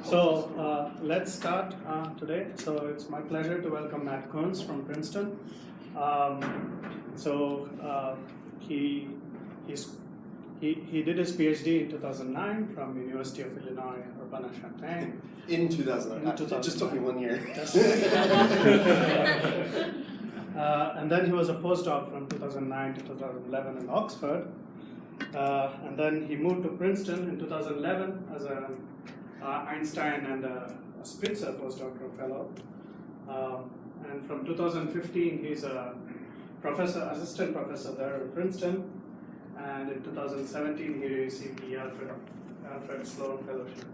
Let's start today. So it's my pleasure to welcome Matt Kunz from Princeton. He did his PhD in 2009 from University of Illinois Urbana-Champaign. In 2009. It just took me 1 year. And then he was a postdoc from 2009 to 2011 in Oxford. And then he moved to Princeton in 2011 as an Einstein and a Spitzer postdoctoral fellow. And from 2015, he's a assistant professor there at Princeton. And in 2017, he received the Alfred Sloan Fellowship.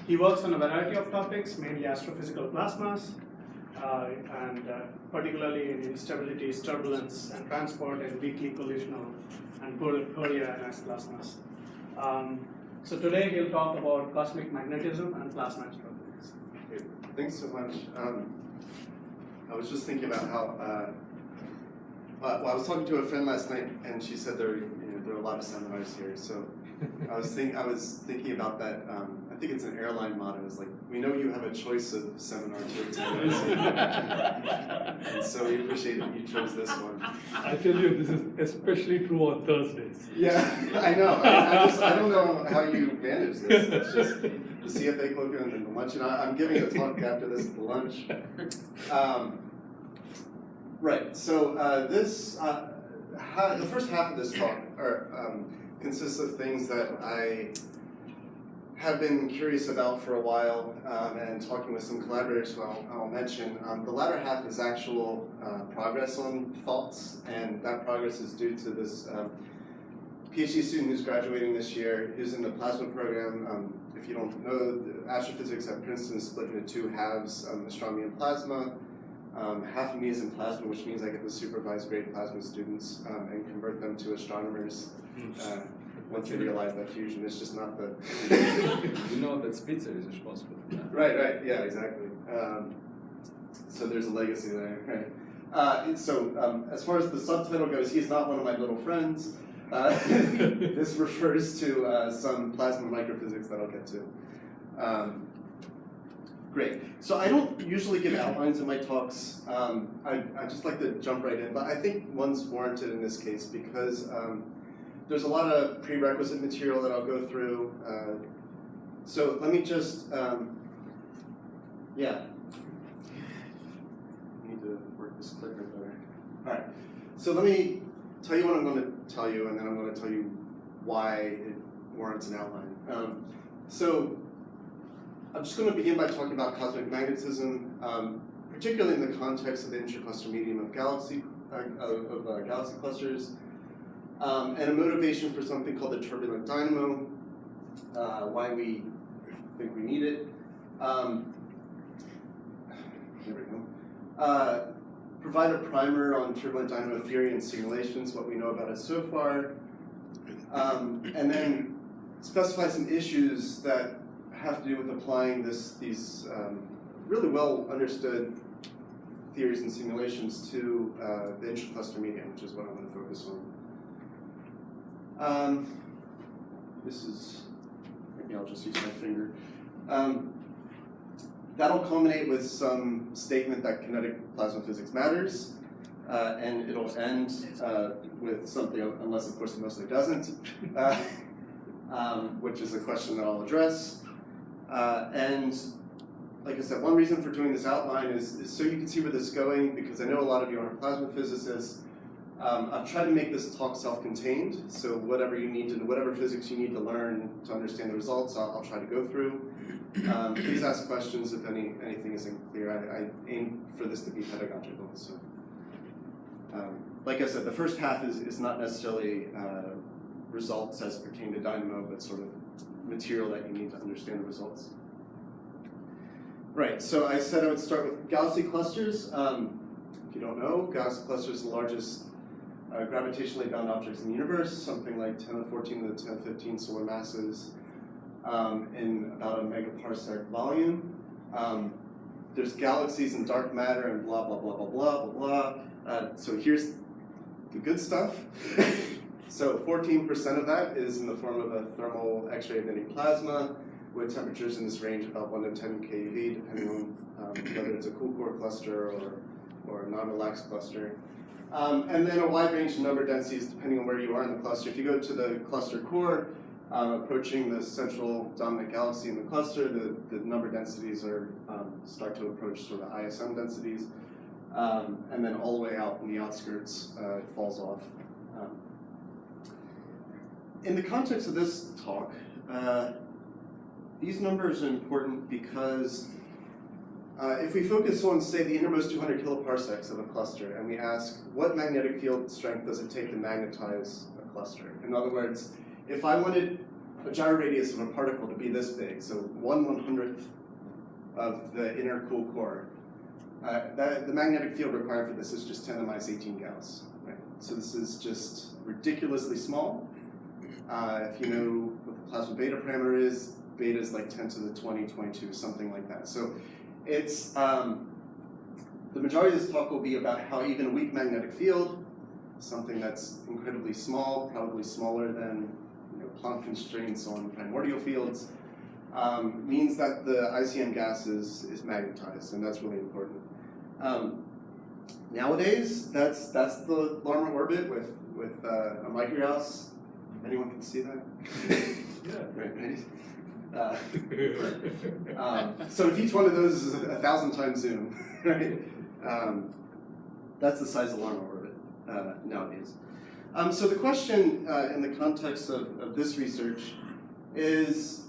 He works on a variety of topics, mainly astrophysical plasmas, and particularly in instabilities, turbulence, and transport, and weakly collisional and Fourier-ionized plasmas. So today he'll talk about cosmic magnetism and plasma astrophysics. Okay, thanks so much. I was just thinking about how. I was talking to a friend last night, and she said there are a lot of seminars here. So I was thinking about that. I think it's an airline motto. It's like, we know you have a choice of seminar to attend, and so we appreciate that you chose this one. I tell you, this is especially true on Thursdays. Yeah, I know. I don't know how you manage this. It's just the CFA Colloquium and the lunch, and I'm giving a talk after this at the lunch. Right. So the first half of this talk consists of things that I have been curious about for a while, and talking with some collaborators who I'll mention. The latter half is actual progress on thoughts, and that progress is due to this PhD student who's graduating this year, who's in the plasma program. If you don't know, astrophysics at Princeton is split into two halves, astronomy and plasma. Half of me is in plasma, which means I get to supervise great plasma students and convert them to astronomers once they realize that fusion is just not the... You know that Spitzer is responsible for that. Right, yeah, exactly. So there's a legacy there. Right. So as far as the subtitle goes, he's not one of my little friends. This refers to some plasma microphysics that I'll get to. Great. So I don't usually give outlines in my talks. I just like to jump right in, but I think one's warranted in this case because there's a lot of prerequisite material that I'll go through. So let me just, yeah. I need to work this clicker better. All right. So let me tell you what I'm going to tell you, and then I'm going to tell you why it warrants an outline. So I'm just going to begin by talking about cosmic magnetism, particularly in the context of the intracluster medium of galaxy clusters, and a motivation for something called the turbulent dynamo, why we think we need it. There we go. Provide a primer on turbulent dynamo theory and simulations, what we know about it so far, and then specify some issues that have to do with applying these really well understood theories and simulations to the intracluster medium, which is what I'm going to focus on. This is, maybe I'll just use my finger. That'll culminate with some statement that kinetic plasma physics matters, and it'll end with something, unless of course it mostly doesn't, which is a question that I'll address. And like I said, one reason for doing this outline is so you can see where this is going, because I know a lot of you aren't plasma physicists. I've tried to make this talk self-contained, so whatever physics you need to learn to understand the results, I'll try to go through. Please ask questions if anything isn't clear. I aim for this to be pedagogical. So, like I said, the first half is not necessarily results as pertain to Dynamo, but sort of material that you need to understand the results. Right, so I said I would start with galaxy clusters. If you don't know, galaxy clusters are the largest gravitationally bound objects in the universe, something like 10 to the 14 to the 10 to the 15 solar masses in about a megaparsec volume. There's galaxies and dark matter and blah, blah, blah, blah, blah, blah, blah. So here's the good stuff. So 14% of that is in the form of a thermal X-ray emitting plasma with temperatures in this range about 1 to 10 keV, depending on whether it's a cool core cluster or a non-relaxed cluster. And then a wide range of number densities depending on where you are in the cluster. If you go to the cluster core, approaching the central dominant galaxy in the cluster, the number densities are start to approach sort of ISM densities. And then all the way out in the outskirts, it falls off. In the context of this talk, these numbers are important because if we focus on, say, the innermost 200 kiloparsecs of a cluster, and we ask, what magnetic field strength does it take to magnetize a cluster? In other words, if I wanted a gyro radius of a particle to be this big, so 1/100th of the inner cool core, the magnetic field required for this is just 10 to the minus 18 Gauss. Right? So this is just ridiculously small. If you know what the plasma beta parameter is, beta is like 10 to the 20, 22, something like that. So it's, the majority of this talk will be about how even a weak magnetic field, something that's incredibly small, probably smaller than Planck constraints on primordial fields, means that the ICM gas is magnetized, and that's really important. Nowadays, that's the Larmor orbit with a microgauss. Anyone can see that? Yeah. Right. So if each one of those is 1,000 times zoom, right? That's the size of Larmor orbit nowadays. So the question in the context of this research is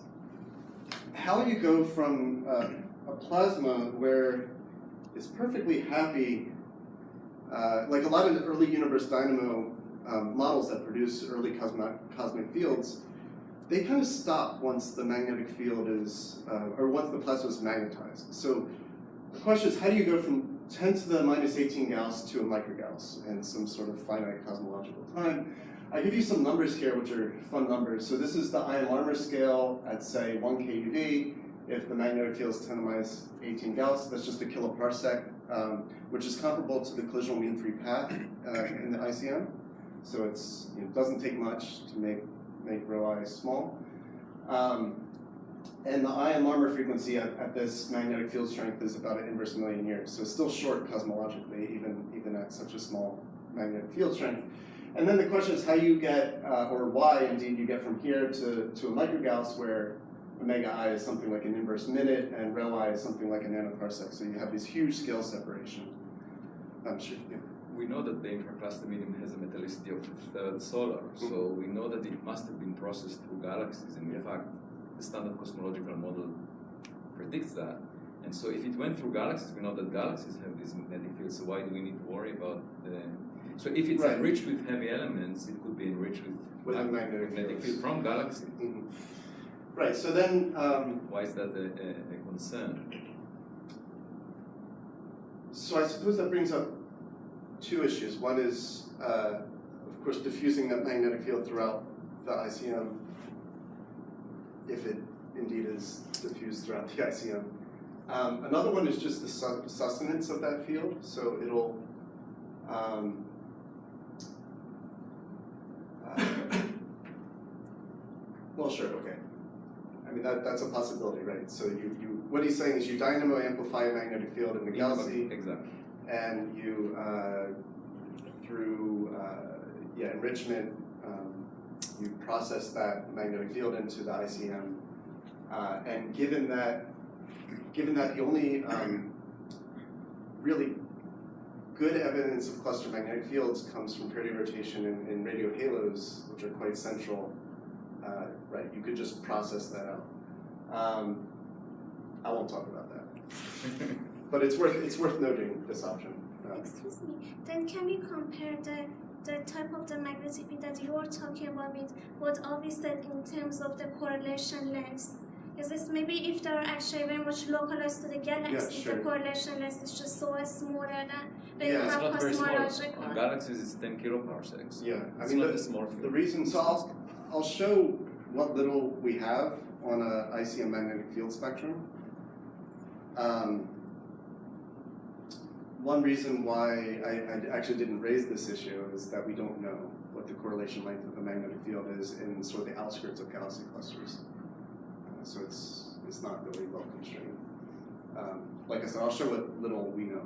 how you go from a plasma where it's perfectly happy, like a lot of the early universe dynamo models that produce early cosmic fields, they kind of stop once the magnetic field is, or once the plasma is magnetized. So the question is, how do you go from 10 to the minus 18 Gauss to a microgauss in some sort of finite cosmological time? I give you some numbers here, which are fun numbers. So this is the ion Larmor scale at, say, 1 keV. If the magnetic field is 10 to the minus 18 Gauss, that's just a kiloparsec, which is comparable to the collisional mean-free path in the ICM. So it's, it doesn't take much to make rho I small. And the ion Larmor frequency at this magnetic field strength is about an inverse million years. So it's still short cosmologically, even at such a small magnetic field strength. And then the question is how you get, or why indeed you get from here to a microgauss where omega I is something like an inverse minute and rho I is something like a nanoparsec. So you have this huge scale separation. I'm sure. Yeah. We know that the intracluster medium has a metallicity of a third solar, so we know that it must have been processed through galaxies, and in fact, the standard cosmological model predicts that. And so if it went through galaxies, we know that galaxies have these magnetic fields, so why do we need to worry about the... So if it's enriched with heavy elements, it could be enriched with a magnetic field from galaxies. Mm-hmm. Right, so then... why is that a concern? So I suppose that brings up two issues. One is, of course, diffusing that magnetic field throughout the ICM, if it indeed is diffused throughout the ICM. Another one is just the sustenance of that field. So it'll, well, sure, okay. I mean, that's a possibility, right? So what he's saying is you dynamo amplify a magnetic field in the galaxy. Exactly. And you, through enrichment, you process that magnetic field into the ICM. And given that the only really good evidence of cluster magnetic fields comes from Faraday rotation in radio halos, which are quite central, right? You could just process that out. I won't talk about that. But it's worth noting this option. Excuse me. Then can we compare the type of the magnetic field that you are talking about with what Avi said in terms of the correlation lengths? Is this maybe if they are actually very much localized to the galaxy, yeah, sure. the correlation length is just so smaller than when Yeah, you it's have not very small. cosmological? On galaxies, it's 10 kiloparsecs. Yeah, I It's mean not a small field. the reason. So I'll show what little we have on a ICM magnetic field spectrum. one reason why I actually didn't raise this issue is that we don't know what the correlation length of the magnetic field is in sort of the outskirts of galaxy clusters. So it's not really well constrained. Like I said, I'll show what little we know.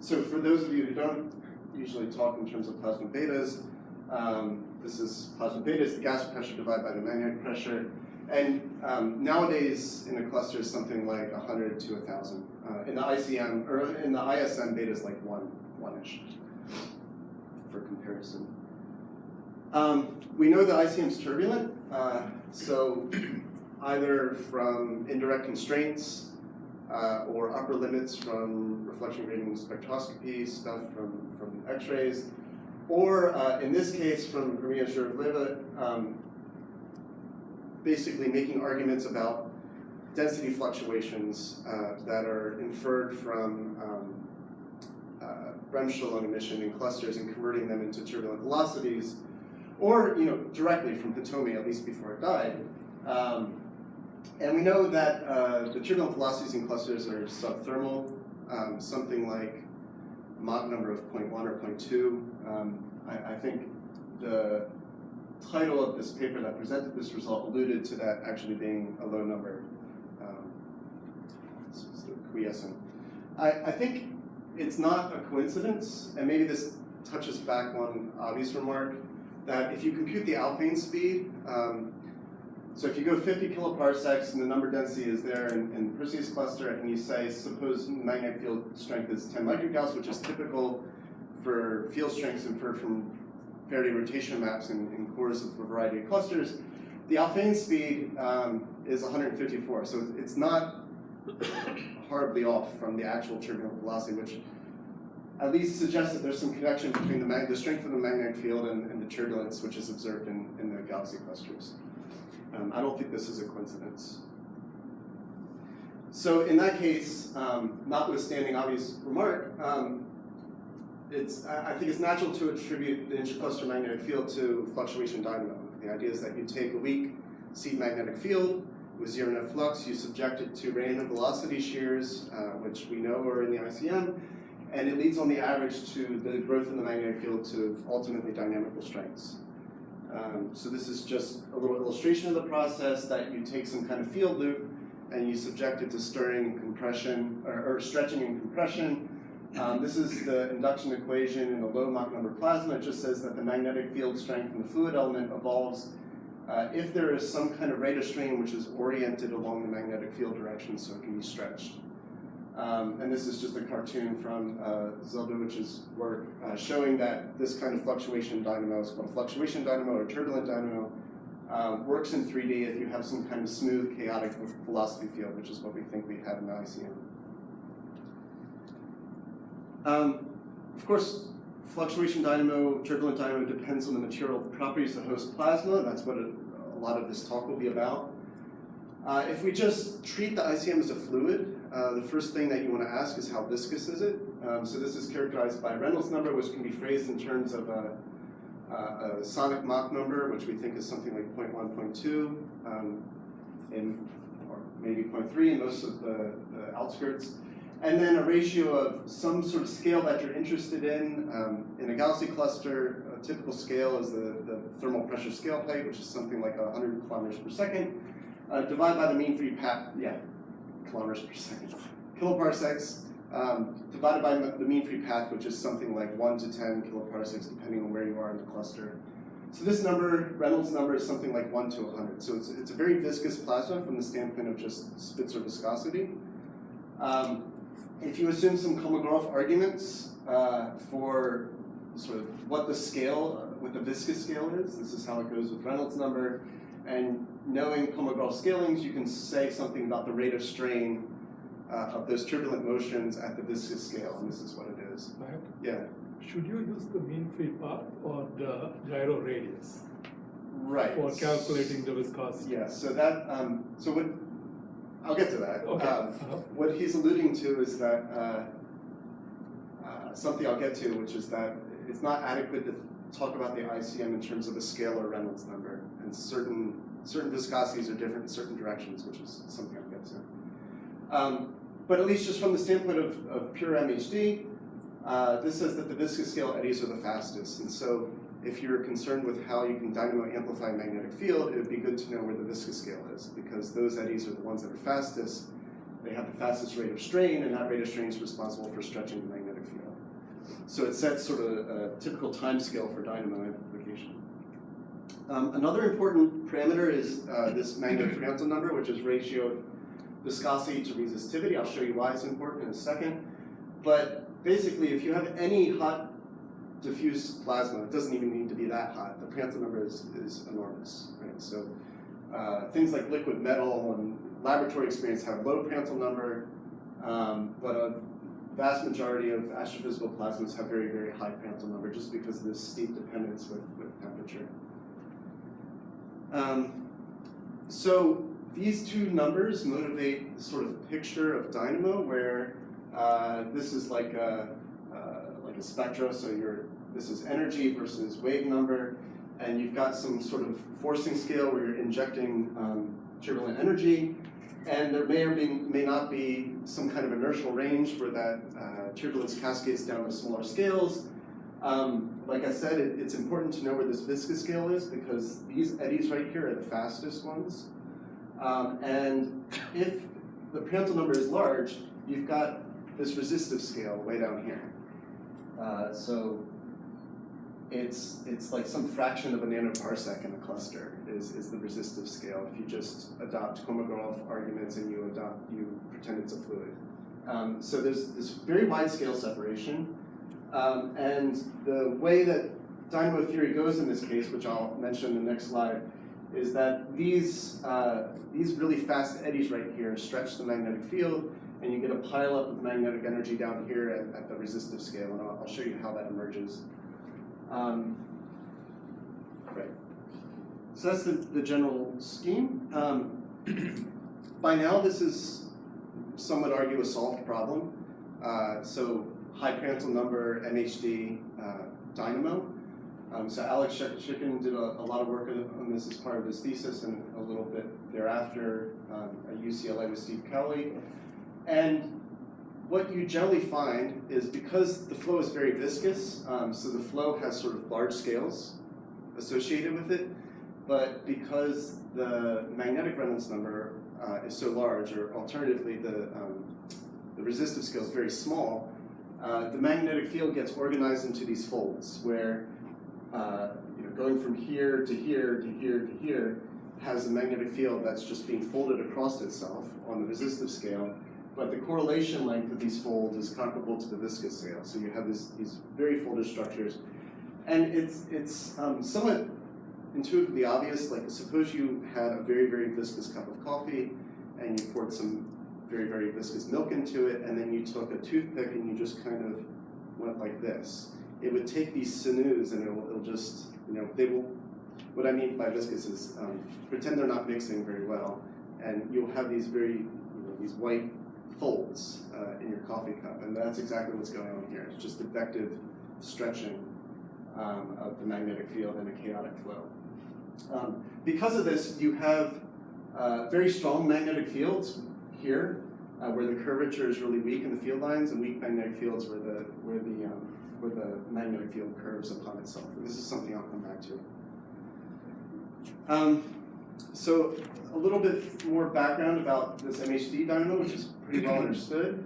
So for those of you who don't usually talk in terms of plasma betas, this is plasma beta is the gas pressure divided by the magnetic pressure. And nowadays in a cluster is something like 100 to 1,000. In the ICM, or in the ISM, beta is like one-ish for comparison. We know the ICM is turbulent, so either from indirect constraints or upper limits from reflection gradient spectroscopy, stuff from X-rays, or in this case from Maria Zhurevleva, basically making arguments about density fluctuations that are inferred from Bremsstrahlung emission in clusters and converting them into turbulent velocities, or directly from Hitomi, at least before it died. And we know that the turbulent velocities in clusters are subthermal, something like Mach number of 0.1 or 0.2. I think the title of this paper that presented this result alluded to that actually being a low number. This is the quiescent. I think it's not a coincidence, and maybe this touches back on Avi's remark, that if you compute the Alfvén speed, so if you go 50 kiloparsecs and the number density is there in the Perseus cluster, and you say, suppose magnetic field strength is 10 microgauss, which is typical for field strengths inferred from Faraday rotation maps in cores of a variety of clusters, the Alfvén speed is 154. So it's not horribly off from the actual turbulent velocity, which at least suggests that there's some connection between the strength of the magnetic field and the turbulence which is observed in the galaxy clusters. I don't think this is a coincidence. So in that case, notwithstanding Avi's remark, I think it's natural to attribute the intracluster magnetic field to fluctuation dynamo. The idea is that you take a weak seed magnetic field with zero net flux, you subject it to random velocity shears, which we know are in the ICM, and it leads on the average to the growth in the magnetic field to ultimately dynamical strengths. So this is just a little illustration of the process, that you take some kind of field loop and you subject it to stirring and compression, or stretching and compression. This is the induction equation in a low Mach number plasma. It just says that the magnetic field strength in the fluid element evolves if there is some kind of rate of strain which is oriented along the magnetic field direction so it can be stretched. And this is just a cartoon from Zeldovich's work showing that this kind of fluctuation dynamo is called a fluctuation dynamo or turbulent dynamo. Works in 3D if you have some kind of smooth, chaotic velocity field, which is what we think we have in the ICM. Of course, fluctuation dynamo, turbulent dynamo depends on the material properties of the host plasma. That's what a lot of this talk will be about. If we just treat the ICM as a fluid, the first thing that you want to ask is how viscous is it? So this is characterized by Reynolds number, which can be phrased in terms of a sonic Mach number, which we think is something like 0.1, 0.2, or maybe 0.3 in most of the outskirts. And then a ratio of some sort of scale that you're interested in. In a galaxy cluster, a typical scale is the thermal pressure scale plate, which is something like 100 kilometers per second. Divided by the mean free path, kilometers per second. Kiloparsecs, divided by the mean free path, which is something like 1 to 10 kiloparsecs, depending on where you are in the cluster. So this number, Reynolds number, is something like 1 to 100. So it's a very viscous plasma from the standpoint of just Spitzer viscosity. If you assume some Kolmogorov arguments for sort of what the scale, what the viscous scale is, this is how it goes with Reynolds number, and knowing Kolmogorov scalings, you can say something about the rate of strain of those turbulent motions at the viscous scale, and this is what it is. Right. Yeah. Should you use the mean free path or the gyro radius? Right. For calculating the viscosity? Yeah, so that, so what, I'll get to that. Okay. What he's alluding to is that, something I'll get to, which is that it's not adequate to talk about the ICM in terms of a scalar Reynolds number, and certain viscosities are different in certain directions, which is something I'll get to. but at least just from the standpoint of pure MHD, this says that the viscous scale eddies are the fastest. And so if you're concerned with how you can dynamo amplify a magnetic field, it would be good to know where the viscous scale is, because those eddies are the ones that are fastest. They have the fastest rate of strain, and that rate of strain is responsible for stretching the magnetic field. So it sets sort of a typical time scale for dynamo amplification. Another important parameter is this magnetic Prandtl number, which is ratio of viscosity to resistivity. I'll show you why it's important in a second. But basically, if you have any hot diffuse plasma, it doesn't even need to be that hot. The Prandtl number is enormous, right? So things like liquid metal and laboratory experience have low Prandtl number, but a vast majority of astrophysical plasmas have very, very high Prandtl number just because of this steep dependence with temperature. So these two numbers motivate the sort of picture of dynamo where this is like a spectra, so this is energy versus wave number, and you've got some sort of forcing scale where you're injecting turbulent energy, and there may or may not be some kind of inertial range where that turbulence cascades down to smaller scales. Like I said, it's important to know where this viscous scale is because these eddies right here are the fastest ones. And if the Prandtl number is large, you've got this resistive scale way down here. So it's like some fraction of a nanoparsec in a cluster is the resistive scale if you just adopt Kolmogorov arguments and you pretend it's a fluid. So there's this very wide scale separation. And the way that dynamo theory goes in this case, which I'll mention in the next slide, is that these really fast eddies right here stretch the magnetic field, and you get a pileup of magnetic energy down here at the resistive scale, and I'll show you how that emerges. Right. So that's the general scheme. By now, this is, some would argue, a solved problem. So high Prandtl number, MHD, dynamo. So Alex Schicken did a lot of work on this as part of his thesis and a little bit thereafter at UCLA with Steve Kelly. And what you generally find is because the flow is very viscous, so the flow has sort of large scales associated with it, but because the magnetic Reynolds number is so large, or alternatively the resistive scale is very small, the magnetic field gets organized into these folds where going from here to here to here to here has a magnetic field that's just being folded across itself on the resistive scale, but the correlation length of these folds is comparable to the viscous scale. So you have these very folded structures. And it's somewhat intuitively obvious, like suppose you had a very, very viscous cup of coffee and you poured some very, very viscous milk into it, and then you took a toothpick and you just kind of went like this. It would take these sinews and it'll just, they will, what I mean by viscous is pretend they're not mixing very well, and you'll have these very, these white folds in your coffee cup, and that's exactly what's going on here. It's just effective stretching of the magnetic field in a chaotic flow. Because of this, you have very strong magnetic fields here, where the curvature is really weak in the field lines, and weak magnetic fields where the magnetic field curves upon itself. And this is something I'll come back to. So a little bit more background about this MHD dynamo, which is pretty well understood.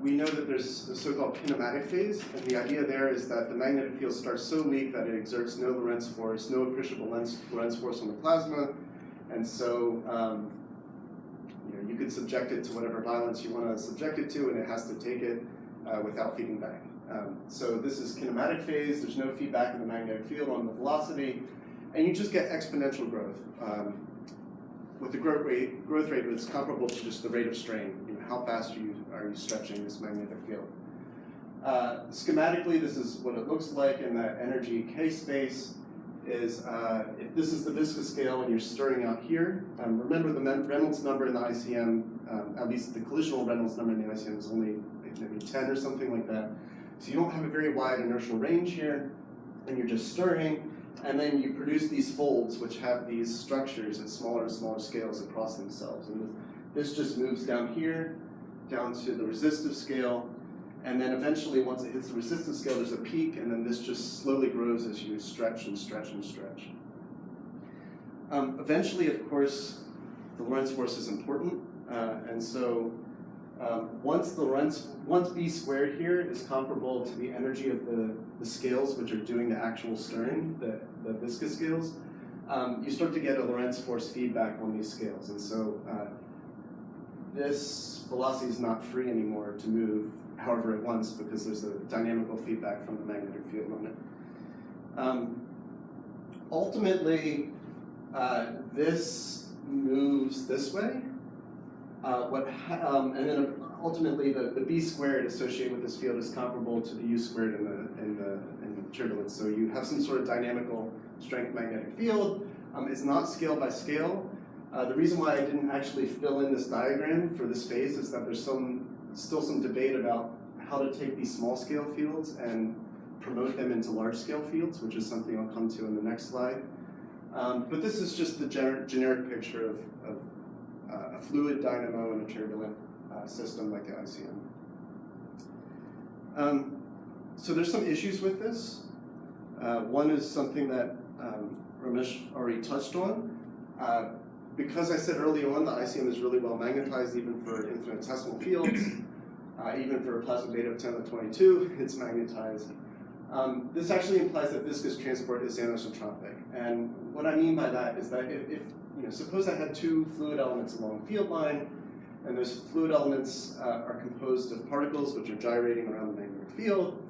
We know that there's a so-called kinematic phase, and the idea there is that the magnetic field starts so weak that it exerts no Lorentz force, no appreciable Lorentz force on the plasma, and so you could subject it to whatever violence you want to subject it to, and it has to take it without feeding back. So this is kinematic phase. There's no feedback in the magnetic field on the velocity, and you just get exponential growth. With the growth rate that's comparable to just the rate of strain. How fast are you stretching this magnetic field? Schematically, this is what it looks like in that energy K space. If this is the viscous scale and you're stirring out here, remember the Reynolds number in the ICM, at least the collisional Reynolds number in the ICM is only maybe 10 or something like that. So you don't have a very wide inertial range here, and you're just stirring, and then you produce these folds which have these structures at smaller and smaller scales across themselves. And this just moves down here, down to the resistive scale, and then eventually once it hits the resistive scale, there's a peak, and then this just slowly grows as you stretch and stretch and stretch. Eventually, of course, the Lorentz force is important, and so once B squared here is comparable to the energy of the scales which are doing the actual stirring, the viscous scales, you start to get a Lorentz force feedback on these scales, and so this velocity is not free anymore to move however it wants because there's a dynamical feedback from the magnetic field on it. Ultimately, this moves this way, and then ultimately the B squared associated with this field is comparable to the U squared in the turbulence. So you have some sort of dynamical strength magnetic field. It's not scale by scale. The reason why I didn't actually fill in this diagram for this phase is that there's still some debate about how to take these small scale fields and promote them into large scale fields, which is something I'll come to in the next slide. But this is just the generic picture of a fluid dynamo and a turbulent system like the ICM. So there's some issues with this. One is something that Ramesh already touched on. Because I said early on the ICM is really well magnetized even for infinitesimal fields, even for a plasma beta of 10 to the 22, it's magnetized. This actually implies that viscous transport is anisotropic. And what I mean by that is that if suppose I had two fluid elements along a field line, and those fluid elements are composed of particles which are gyrating around the magnetic field,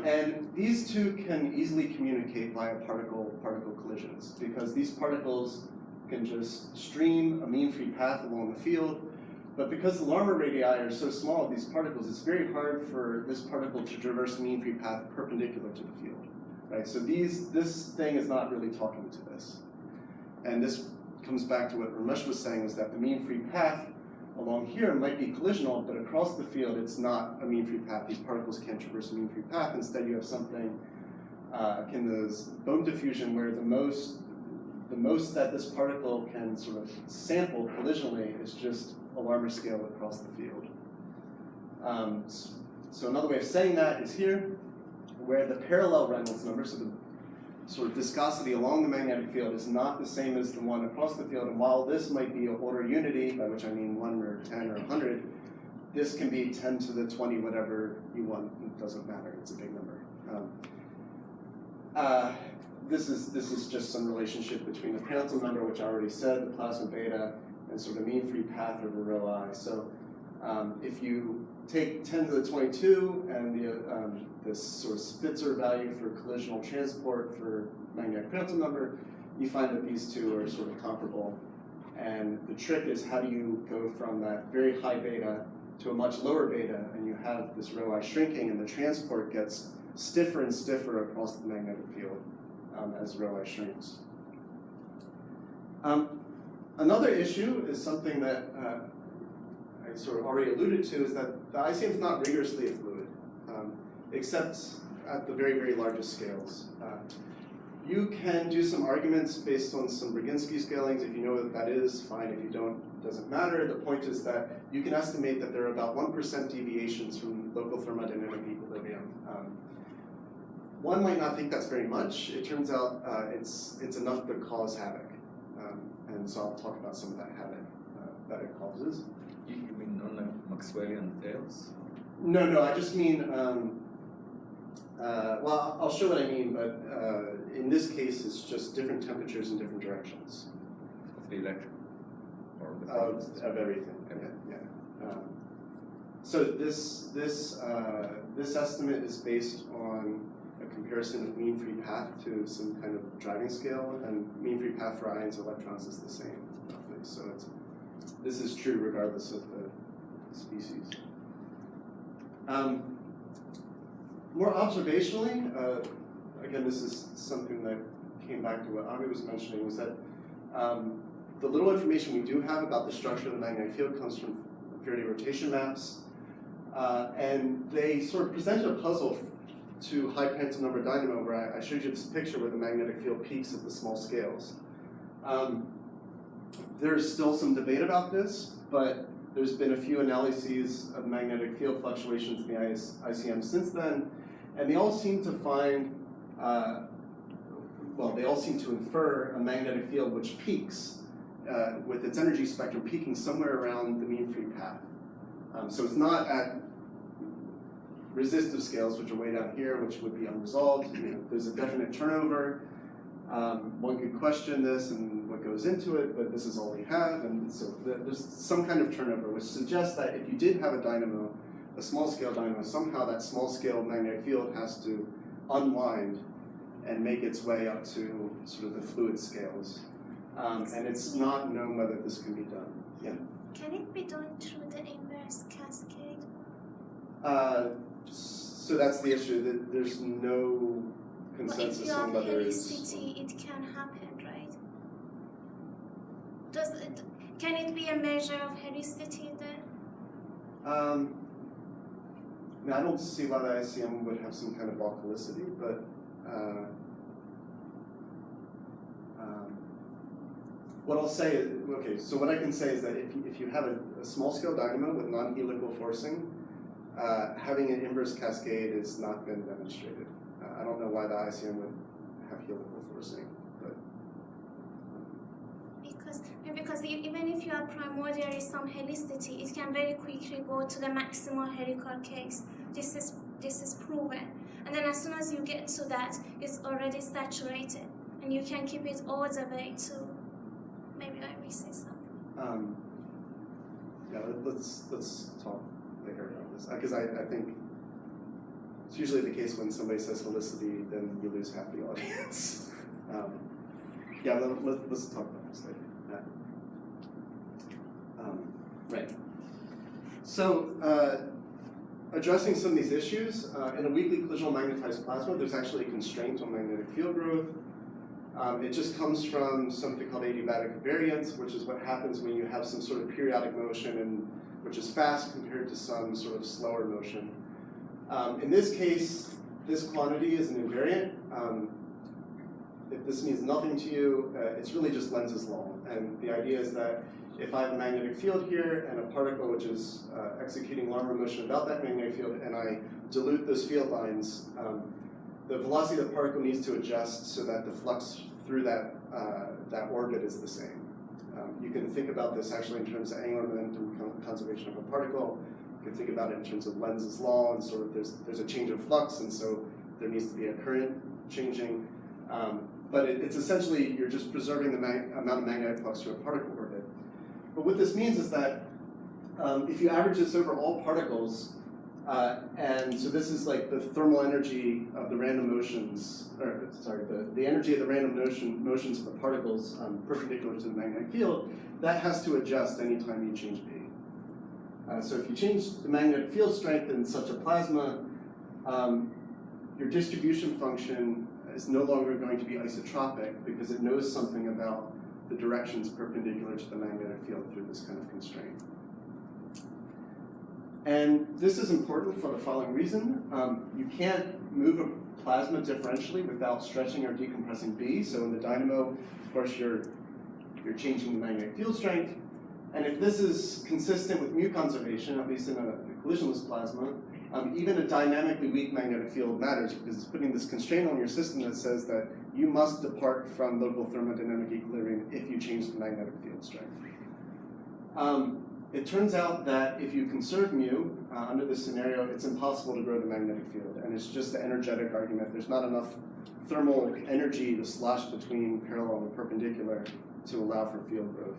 and these two can easily communicate via particle-particle collisions, because these particles can just stream a mean-free path along the field, but because the Larmor radii are so small of these particles, it's very hard for this particle to traverse a mean-free path perpendicular to the field, right? So this thing is not really talking to this. And this comes back to what Ramesh was saying, is that the mean-free path along here might be collisional, but across the field it's not a mean-free path. These particles can't traverse a mean-free path. Instead you have something akin to bone diffusion, where the most that this particle can sort of sample collisionally is just a Larmor scale across the field. So another way of saying that is here, where the parallel Reynolds number, so the sort of viscosity along the magnetic field, is not the same as the one across the field. And while this might be an order unity, by which I mean 1 or 10 or 100, this can be 10 to the 20, whatever you want. It doesn't matter. It's a big number. This is just some relationship between the Princeton number, which I already said, the plasma beta, and sort of mean free path over rho I. So if you take 10 to the 22 and this sort of Spitzer value for collisional transport for magnetic Princeton number, you find that these two are sort of comparable. And the trick is, how do you go from that very high beta to a much lower beta, and you have this rho I shrinking, and the transport gets stiffer and stiffer across the magnetic field as rho I shrinks. Another issue is something that I sort of already alluded to, is that the ICM is not rigorously a fluid, except at the very, very largest scales. You can do some arguments based on some Brzezinski scalings. If you know what that is, fine. If you don't, it doesn't matter. The point is that you can estimate that there are about 1% deviations from local thermodynamic equilibrium. One might not think that's very much. It turns out it's enough to cause havoc. And so I'll talk about some of that havoc that it causes. You mean non-Maxwellian tails? No, I just mean, well, I'll show what I mean, but in this case, it's just different temperatures in different directions. Of the electron? Or the of everything, okay. yeah. So this estimate is based on a comparison of mean free path to some kind of driving scale, and mean free path for ions and electrons is the same, roughly. So this is true regardless of the species. More observationally, again, this is something that came back to what Ami was mentioning, was that the little information we do have about the structure of the magnetic field comes from Faraday rotation maps, and they sort of presented a puzzle to high Princeton number dynamo, where I showed you this picture where the magnetic field peaks at the small scales. There's still some debate about this, but There's been a few analyses of magnetic field fluctuations in the ICM since then, and they all seem to find, they all seem to infer a magnetic field which peaks with its energy spectrum peaking somewhere around the mean free path. So it's not at resistive scales, which are way down here, which would be unresolved. There's a definite turnover. One could question this and what goes into it, but this is all we have, and so there's some kind of turnover, which suggests that if you did have a dynamo, a small-scale dynamo, somehow that small-scale magnetic field has to unwind and make its way up to sort of the fluid scales. And it's not known whether this can be done. Yeah. Can it be done through the inverse cascade? So that's the issue, that there's no consensus on whether it's... If you have helicity, it can happen, right? Can it be a measure of helicity then? I don't see why the ICM would have some kind of volcalicity, but what I'll say is, okay, so what I can say is that if you have a small-scale dynamo with non-helical forcing, having an inverse cascade has not been demonstrated. I don't know why the ICM would have helical forcing, but... Because even if you have primordially some helicity, it can very quickly go to the maximal helical case. This is proven. And then as soon as you get to that, it's already saturated. And you can keep it all the way to... Maybe I'm missing something. Let's talk later about this. Because I think it's usually the case when somebody says helicity, then you lose half the audience. Let's talk about this later. Right. So, addressing some of these issues, in a weakly collisional magnetized plasma, there's actually a constraint on magnetic field growth. It just comes from something called adiabatic variance, which is what happens when you have some sort of periodic motion, which is fast compared to some sort of slower motion. In this case, this quantity is an invariant. If this means nothing to you, it's really just Lenz's law. And the idea is that if I have a magnetic field here and a particle which is executing Larmor motion about that magnetic field, and I dilute those field lines, the velocity of the particle needs to adjust so that the flux through that orbit is the same. You can think about this actually in terms of angular momentum conservation of a particle. You can think about it in terms of Lenz's law, and sort of there's a change of flux, and so there needs to be a current changing. But it's essentially, you're just preserving the amount of magnetic flux through a particle orbit. But what this means is that if you average this over all particles, and so this is like the thermal energy of the random motions, the energy of the random motions of the particles perpendicular to the magnetic field, that has to adjust anytime you change B. So if you change the magnetic field strength in such a plasma, your distribution function is no longer going to be isotropic because it knows something about the directions perpendicular to the magnetic field through this kind of constraint. And this is important for the following reason. You can't move a plasma differentially without stretching or decompressing B. So in the dynamo, of course, you're changing the magnetic field strength. And if this is consistent with mu conservation, at least in a collisionless plasma, even a dynamically weak magnetic field matters because it's putting this constraint on your system that says that you must depart from local thermodynamic equilibrium if you change the magnetic field strength. It turns out that if you conserve mu under this scenario, it's impossible to grow the magnetic field, and it's just an energetic argument. There's not enough thermal energy to slosh between parallel and perpendicular to allow for field growth.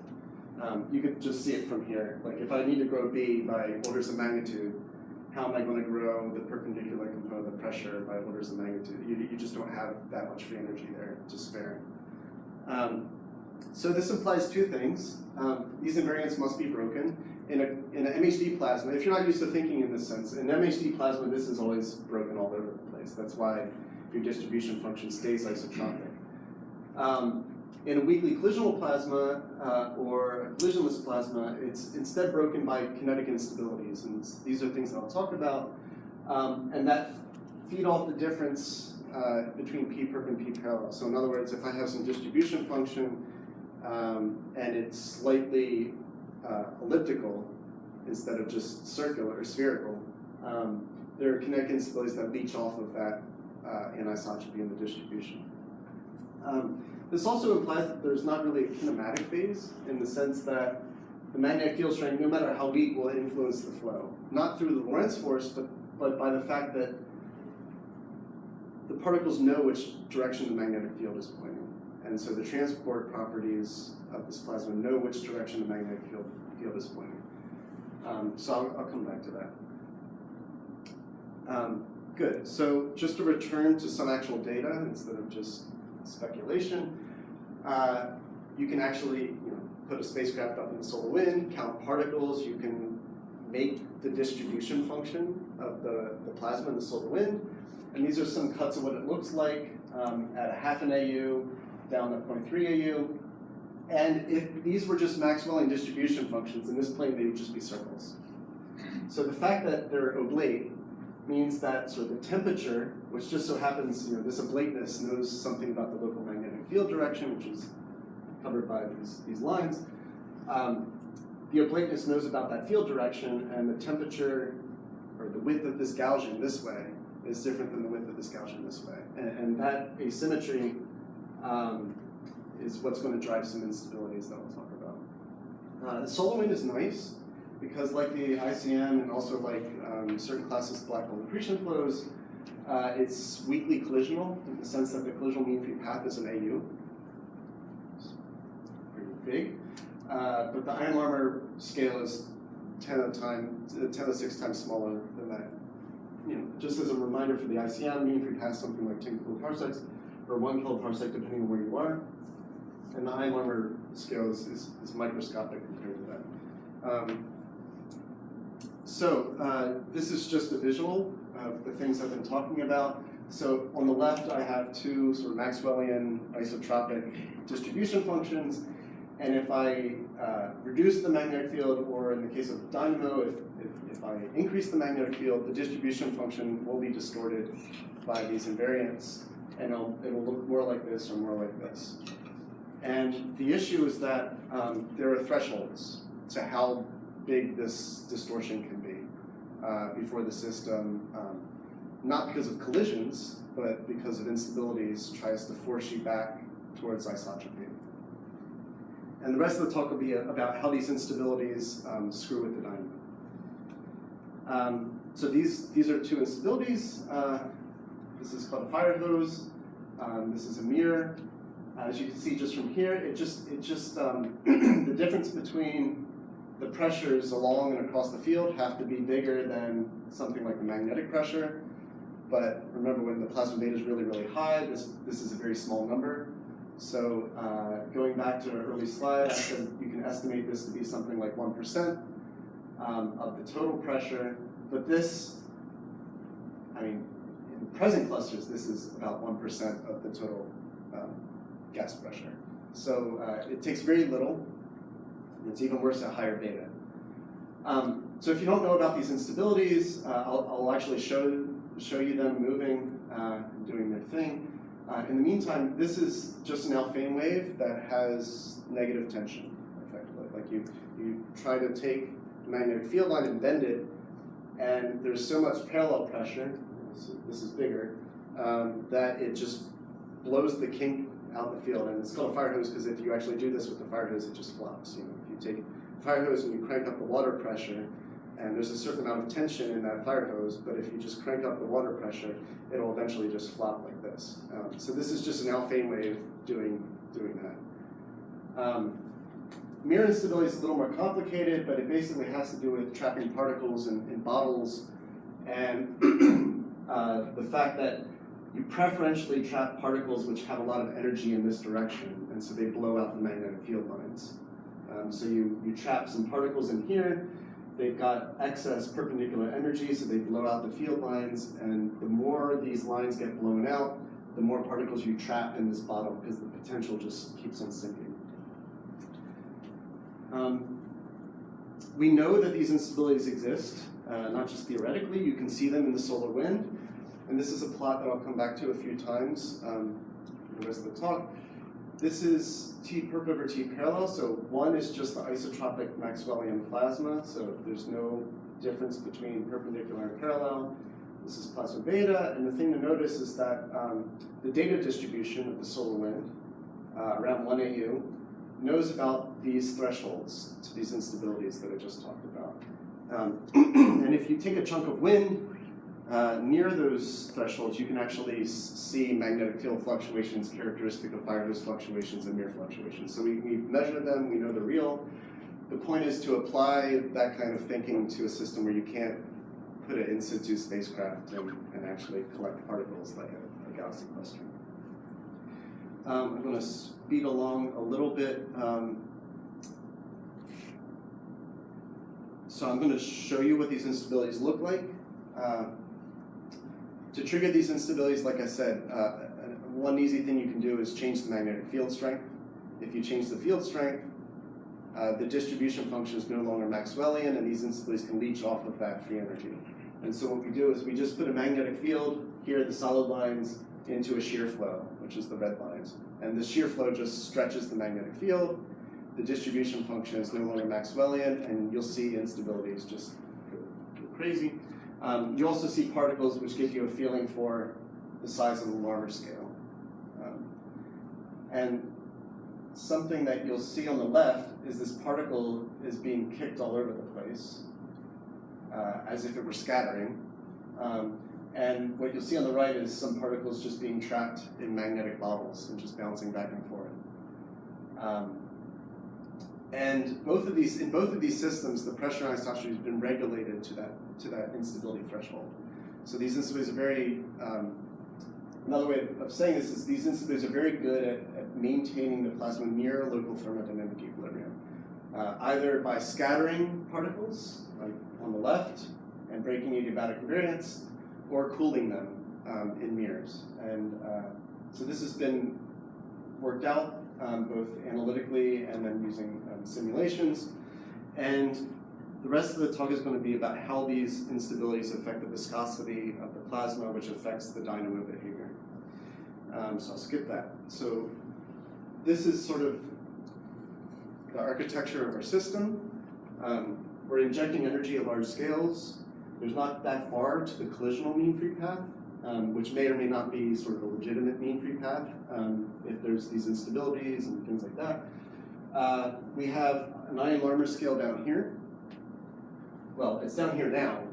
You could just see it from here. Like if I need to grow B by orders of magnitude, how am I going to grow the perpendicular component of the pressure by orders of magnitude? You just don't have that much free energy there to spare. So this implies two things. These invariants must be broken. In an MHD plasma, if you're not used to thinking in this sense, in MHD plasma, this is always broken all over the place. That's why your distribution function stays isotropic. In a weakly collisional plasma or a collisionless plasma, it's instead broken by kinetic instabilities. And these are things that I'll talk about. And that feed off the difference between P perp and P parallel. So in other words, if I have some distribution function and it's slightly elliptical, instead of just circular or spherical. There are kinetic instabilities that leach off of that anisotropy in the distribution. This also implies that there's not really a kinematic phase, in the sense that the magnetic field strength, no matter how weak, will influence the flow. Not through the Lorentz force, but by the fact that the particles know which direction the magnetic field is pointing. And so the transport properties of this plasma know which direction the magnetic field is pointing. So I'll come back to that. Good. So just to return to some actual data instead of just speculation, you can actually put a spacecraft up in the solar wind, count particles. You can make the distribution function of the plasma in the solar wind. And these are some cuts of what it looks like at a half an AU down to 0.3 AU. And if these were just Maxwellian distribution functions, in this plane they would just be circles. So the fact that they're oblate means that sort of the temperature, which just so happens, this oblateness knows something about the local magnetic field direction, which is covered by these lines. The oblateness knows about that field direction, and the temperature, or the width of this gaussian this way, is different than the width of this gaussian this way. And that asymmetry is what's going to drive some instabilities that we'll talk about. The solar wind is nice, because like the ICM and also like certain classes of black hole accretion flows, it's weakly collisional in the sense that the collisional mean free path is an AU. It's pretty big. But the iron armor scale is 10 to the 6 times smaller than that. Just as a reminder for the ICM, mean free path is something like 10 kiloparsecs, or 1 kiloparsec depending on where you are. And the iron armor scale is microscopic compared to that. This is just a visual of the things I've been talking about. So on the left, I have two sort of Maxwellian isotropic distribution functions. And if I reduce the magnetic field, or in the case of Dynamo, if I increase the magnetic field, the distribution function will be distorted by these invariants, and it'll look more like this or more like this. And the issue is that there are thresholds to how big this distortion can be before the system, not because of collisions, but because of instabilities, tries to force you back towards isotropy. And the rest of the talk will be about how these instabilities screw with the dynamo. So these are two instabilities. This is called a fire hose. This is a mirror. As you can see just from here, it just the difference between the pressures along and across the field have to be bigger than something like the magnetic pressure. But remember, when the plasma beta is really, really high, this is a very small number. So going back to an early slide, I said you can estimate this to be something like 1% of the total pressure. But this, in present clusters, this is about 1% of the total gas pressure. So it takes very little. It's even worse at higher beta. So if you don't know about these instabilities, I'll actually show you them moving and doing their thing. In the meantime, this is just an Alfvén wave that has negative tension, effectively. Like you try to take the magnetic field line and bend it, and there's so much parallel pressure, this is bigger, that it just blows the kink out in the field. And it's called a fire hose because if you actually do this with the fire hose, it just flops. If you take a fire hose and you crank up the water pressure, and there's a certain amount of tension in that fire hose, but if you just crank up the water pressure, it'll eventually just flop like this. So this is just an Alfvén wave doing that. Mirror instability is a little more complicated, but it basically has to do with trapping particles in bottles, and the fact that you preferentially trap particles which have a lot of energy in this direction, and so they blow out the magnetic field lines. So you trap some particles in here. They've got excess perpendicular energy, so they blow out the field lines, and the more these lines get blown out, the more particles you trap in this bottle, because the potential just keeps on sinking. We know that these instabilities exist, not just theoretically. You can see them in the solar wind, and this is a plot that I'll come back to a few times in the rest of the talk. This is T perp over T parallel, so 1 is just the isotropic Maxwellian plasma, so there's no difference between perpendicular and parallel. This is plasma beta, and the thing to notice is that the data distribution of the solar wind, around 1 AU, knows about these thresholds to these instabilities that I just talked about. And if you take a chunk of wind near those thresholds, you can actually see magnetic field fluctuations characteristic of fire hose fluctuations and mirror fluctuations. So we've measured them, we know they're real. The point is to apply that kind of thinking to a system where you can't put an in situ spacecraft and actually collect particles like a galaxy cluster. I'm going to speed along a little bit. So I'm going to show you what these instabilities look like. To trigger these instabilities, like I said, one easy thing you can do is change the magnetic field strength. If you change the field strength, the distribution function is no longer Maxwellian, and these instabilities can leach off of that free energy. And so what we do is we just put a magnetic field here at the solid lines into a shear flow, which is the red lines. And the shear flow just stretches the magnetic field. The distribution function is no longer Maxwellian, and you'll see instabilities just go crazy. You also see particles, which give you a feeling for the size of the Larmor scale. And something that you'll see on the left is this particle is being kicked all over the place, as if it were scattering. And what you'll see on the right is some particles just being trapped in magnetic bottles and just bouncing back and forth. And in both of these systems, the pressure isotope has been regulated to that instability threshold. So these instabilities are very, another way of saying this is these instabilities are very good at maintaining the plasma near local thermodynamic equilibrium, either by scattering particles, like on the left, and breaking adiabatic variance, or cooling them in mirrors. And so this has been worked out both analytically and then using simulations. And the rest of the talk is going to be about how these instabilities affect the viscosity of the plasma, which affects the dynamo behavior. So I'll skip that. So this is sort of the architecture of our system. We're injecting energy at large scales. There's not that far to the collisional mean free path, which may or may not be sort of a legitimate mean free path if there's these instabilities and things like that. We have an ion Larmor scale down here. Well, it's down here now,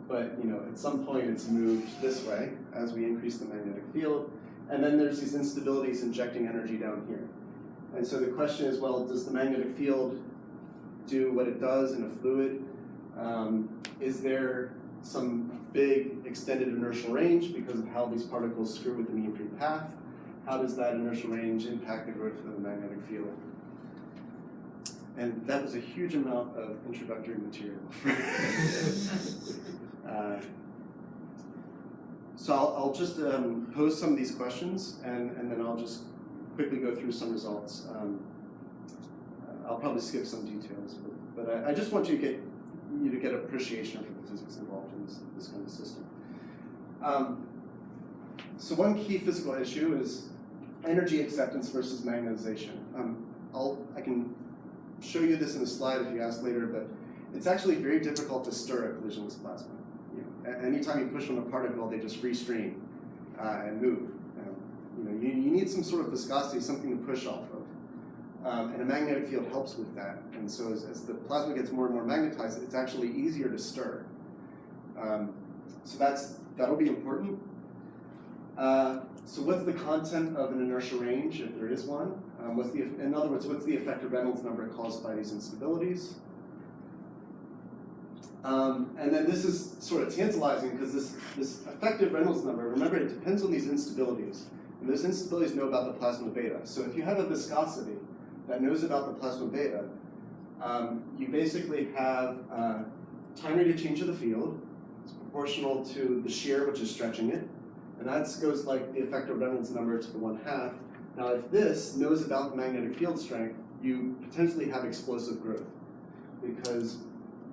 but at some point it's moved this way as we increase the magnetic field. And then there's these instabilities injecting energy down here. And so the question is, well, does the magnetic field do what it does in a fluid? Is there some big extended inertial range because of how these particles screw with the mean free path? How does that inertial range impact the growth of the magnetic field? And that was a huge amount of introductory material. So I'll just pose some of these questions, and then I'll just quickly go through some results. I'll probably skip some details, but I just want you to get appreciation for the physics involved in this kind of system. So one key physical issue is energy acceptance versus magnetization. I can show you this in a slide if you ask later, but it's actually very difficult to stir a collisionless plasma. Anytime you push on a particle, they just free stream and move. You need some sort of viscosity, something to push off of. And a magnetic field helps with that. And so as the plasma gets more and more magnetized, it's actually easier to stir. So that'll be important. So what's the content of an inertial range, if there is one? In other words, what's the effective Reynolds number caused by these instabilities? And then this is sort of tantalizing because this effective Reynolds number, remember, it depends on these instabilities. And those instabilities know about the plasma beta. So if you have a viscosity that knows about the plasma beta, you basically have time rate of change of the field. It's proportional to the shear, which is stretching it. And that goes like the effective Reynolds number to the 1/2. Now, if this knows about the magnetic field strength, you potentially have explosive growth. Because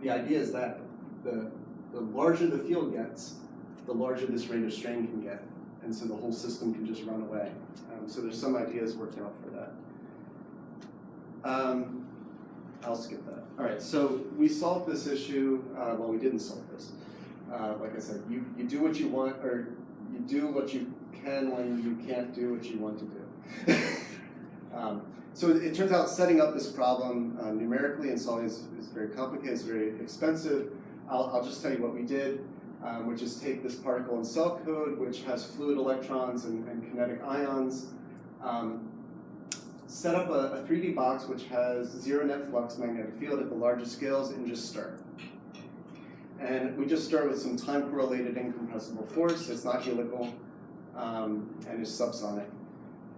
the idea is that the larger the field gets, the larger this rate of strain can get. and so the whole system can just run away. So there's some ideas worked out for that. I'll skip that. All right, so we solved this issue. Well, we didn't solve this. Like I said, you do what you want, or you do what you can when you can't do what you want to do. So it turns out setting up this problem numerically and solving is very complicated, it's very expensive. I'll just tell you what we did, which is take this particle and cell code, which has fluid electrons and kinetic ions, set up a 3D box which has zero net flux magnetic field at the largest scales, and just stir. And we just start with some time-correlated incompressible force. It's not helical, and it's subsonic.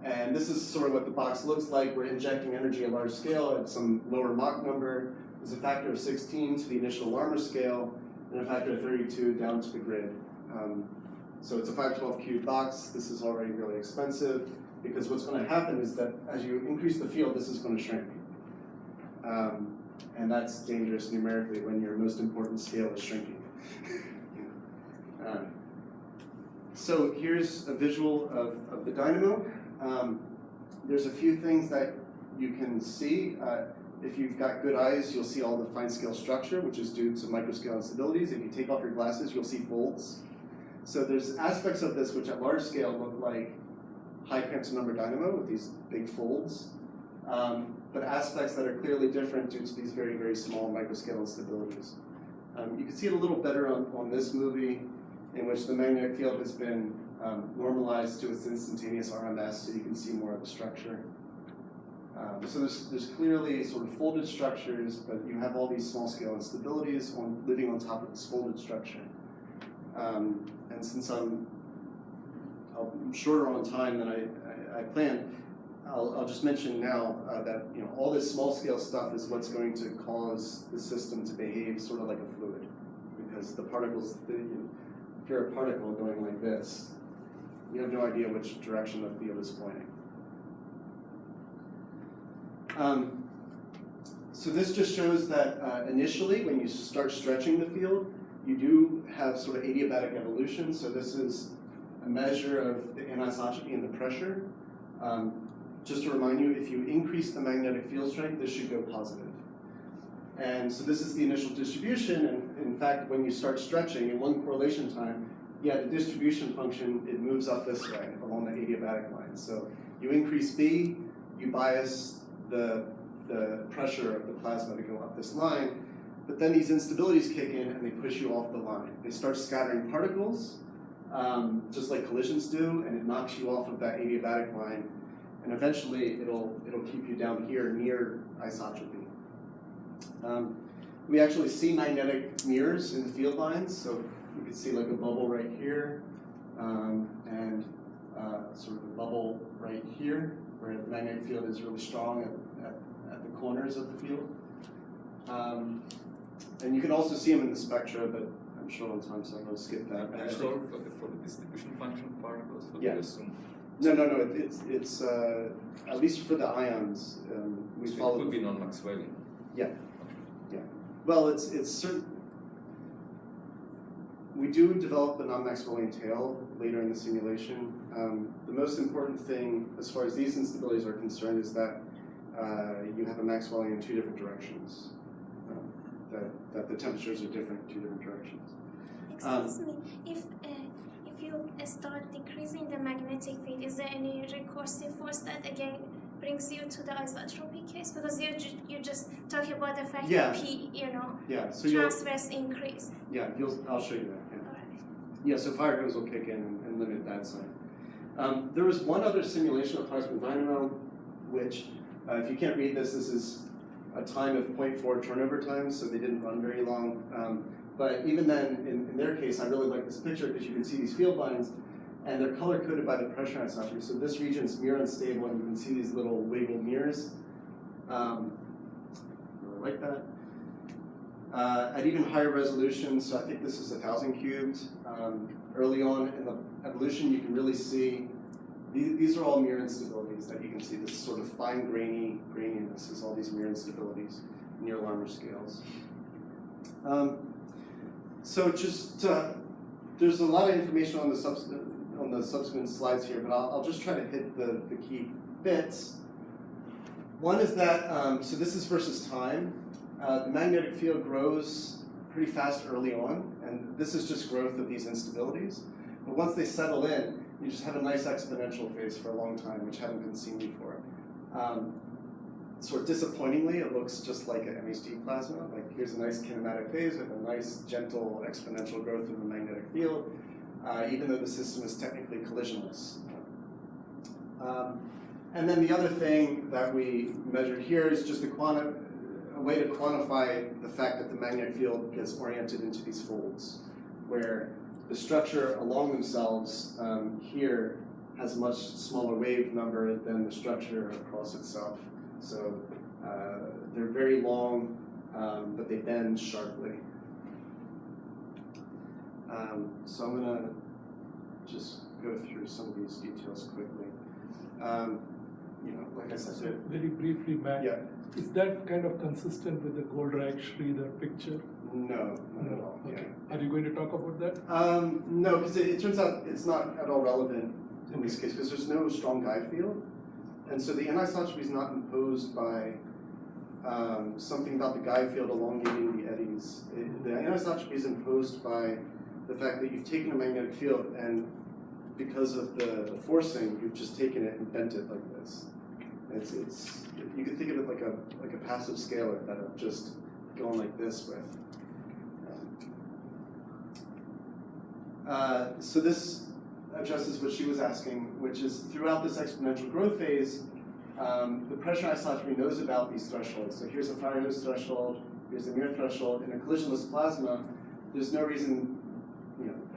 And this is sort of what the box looks like. We're injecting energy at large scale at some lower Mach number. There's a factor of 16 to the initial Larmor scale, and a factor of 32 down to the grid. So it's a 512 cube box. This is already really expensive, because what's going to happen is that as you increase the field, this is going to shrink. And that's dangerous numerically when your most important scale is shrinking. So here's a visual of the dynamo. There's a few things that you can see. If you've got good eyes, you'll see all the fine scale structure, which is due to microscale instabilities. If you take off your glasses, you'll see folds. So there's aspects of this which at large scale look like high Princeton number dynamo with these big folds, but aspects that are clearly different due to these very, very small microscale instabilities. You can see it a little better on this movie, in which the magnetic field has been normalized to its instantaneous RMS, so you can see more of the structure. So there's clearly sort of folded structures, but you have all these small scale instabilities living on top of this folded structure. And since I'm shorter on time than I planned, I'll just mention now that all this small scale stuff is what's going to cause the system to behave sort of like a fluid, because the particles, if you're a particle going like this, you have no idea which direction the field is pointing. So this just shows that initially, when you start stretching the field, you do have sort of adiabatic evolution. So this is a measure of the anisotropy and the pressure. Just to remind you, if you increase the magnetic field strength, this should go positive. And so this is the initial distribution, and in fact, when you start stretching in one correlation time, the distribution function, it moves up this way along the adiabatic line. So you increase B, you bias the pressure of the plasma to go up this line, but then these instabilities kick in and they push you off the line. They start scattering particles, just like collisions do, and it knocks you off of that adiabatic line, and eventually it'll keep you down here near isotropy. We actually see magnetic mirrors in the field lines, so you can see like a bubble right here, and sort of a bubble right here, where the magnetic field is really strong at the corners of the field. And you can also see them in the spectra, but I'm short on time, so I'm going to skip that. Are you sure for the distribution function of particles? Yeah. No. It's at least for the ions, we so follow. It could be non-Maxwellian. Yeah. Well, it's certain. We do develop the non-Maxwellian tail later in the simulation. The most important thing, as far as these instabilities are concerned, is that you have a Maxwellian in two different directions. That the temperatures are different in two different directions. Excuse me, if you start decreasing the magnetic field, is there any recursive force that again brings you to the isotropy case? Because you just talk about the fact that P, So transverse increase. I'll show you that. All right. Yeah, so fire hose will kick in and limit that side. There was one other simulation of plasma dynamo, which, if you can't read this is a time of 0.4 turnover time, so they didn't run very long. But even then, in their case, I really like this picture because you can see these field lines, and they're color-coded by the pressure isotropy. So this region is mirror unstable, and you can see these little wiggle mirrors. Really like that. At even higher resolution, so I think this is 1,000 cubed. Early on in the evolution, you can really see, these are all mirror instabilities that you can see. This sort of fine graininess is all these mirror instabilities near Larmor scales. So just, there's a lot of information on on the subsequent slides here, but I'll just try to hit the key bits. One is that, so this is versus time. The magnetic field grows pretty fast early on, and this is just growth of these instabilities. But once they settle in, you just have a nice exponential phase for a long time, which haven't been seen before. Sort of disappointingly, it looks just like an MHD plasma. Like here's a nice kinematic phase with a nice gentle exponential growth of the magnetic field, even though the system is technically collisionless. And then the other thing that we measured here is just a way to quantify the fact that the magnetic field gets oriented into these folds, where the structure along themselves here has a much smaller wave number than the structure across itself. So they're very long, but they bend sharply. So I'm going to just go through some of these details quickly. Like I said, So very briefly, Matt, yeah. Is that kind of consistent with the Goldreich-Schroeder picture? No, not at all. Okay. Yeah. Are you going to talk about that? No, because it turns out it's not at all relevant in this case because there's no strong guide field. And so the anisotropy is not imposed by something about the guide field elongating the eddies. The anisotropy is imposed by the fact that you've taken a magnetic field and because of the forcing, you've just taken it and bent it like this. It's you can think of it like a passive scalar that I'm just going like this with. So this addresses what she was asking, which is throughout this exponential growth phase, the pressure anisotropy knows about these thresholds. So here's a Faraday threshold, here's the mirror threshold. In a collisionless plasma, there's no reason,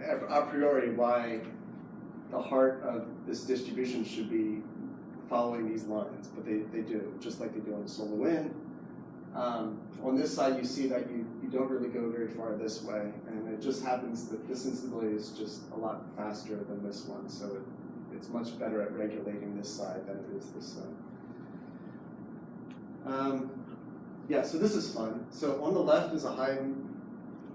a priori why the heart of this distribution should be following these lines, but they do, just like they do on the solar wind. On this side, you see that you don't really go very far this way, and it just happens that this instability is just a lot faster than this one, so it's much better at regulating this side than it is this side. Yeah, so this is fun. So on the left is a high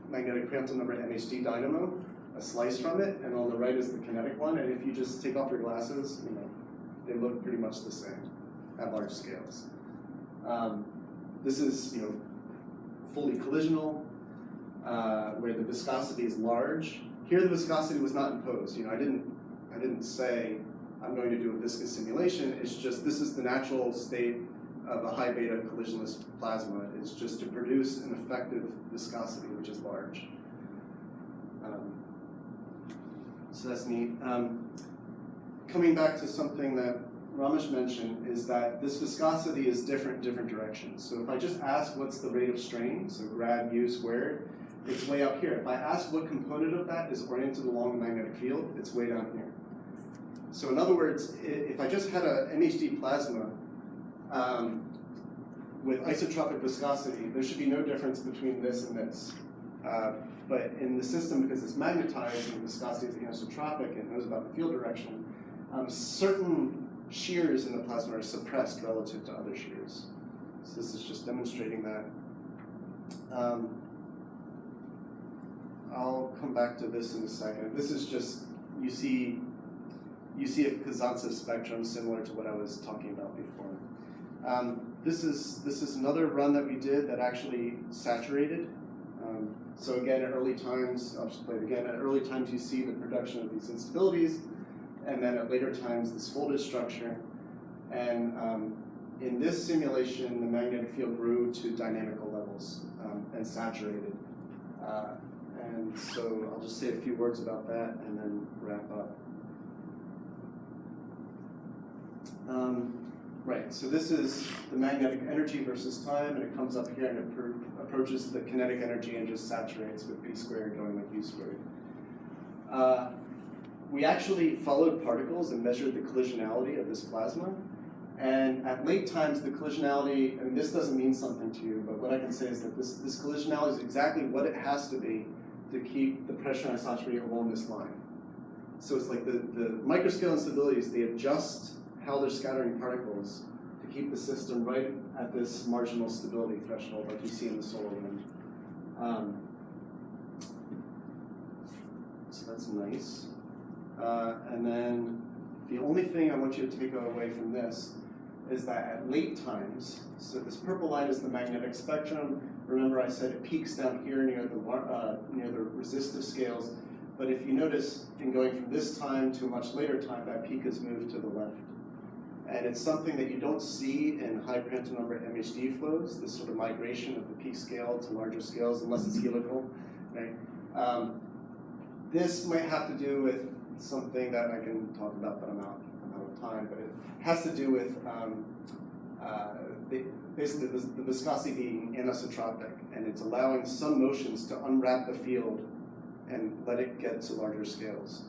magnetic Princeton number MHD dynamo, a slice from it, and on the right is the kinetic one, and if you just take off your glasses, they look pretty much the same at large scales. This is, fully collisional, where the viscosity is large. Here, the viscosity was not imposed. I didn't say I'm going to do a viscous simulation. It's just this is the natural state of a high beta collisionless plasma. Is just to produce an effective viscosity, which is large. So that's neat. Coming back to something that Ramesh mentioned is that this viscosity is different in different directions. So if I just ask what's the rate of strain, so grad u squared, it's way up here. If I ask what component of that is oriented along the magnetic field, it's way down here. So in other words, if I just had a MHD plasma with isotropic viscosity, there should be no difference between this and this. But in the system, because it's magnetized and the viscosity is anisotropic, it knows about the field direction, certain shears in the plasma are suppressed relative to other shears. So this is just demonstrating that. I'll come back to this in a second. This is just, you see a Kazantsev spectrum similar to what I was talking about before. This is another run that we did that actually saturated. So again, at early times, I'll just play it again. At early times, you see the production of these instabilities, and then at later times, this folded structure. And in this simulation, the magnetic field grew to dynamical levels and saturated. And so I'll just say a few words about that and then wrap up. Right, so this is the magnetic energy versus time, and it comes up here and it approaches the kinetic energy and just saturates with p squared going like u squared. We actually followed particles and measured the collisionality of this plasma. And at late times, the collisionality, I mean, this doesn't mean something to you, but what I can say is that this collisionality is exactly what it has to be to keep the pressure anisotropy along this line. So it's like the microscale instabilities, they adjust how they're scattering particles to keep the system right at this marginal stability threshold like you see in the solar wind. So that's nice. And then the only thing I want you to take away from this is that at late times, so this purple line is the magnetic spectrum. Remember I said it peaks down here near the resistive scales. But if you notice, in going from this time to a much later time, that peak has moved to the left. And it's something that you don't see in high Prandtl number MHD flows, this sort of migration of the peak scale to larger scales, unless it's helical, right? This might have to do with something that I can talk about, but I'm out of time. But it has to do with basically the viscosity being anisotropic, and it's allowing some motions to unwrap the field and let it get to larger scales.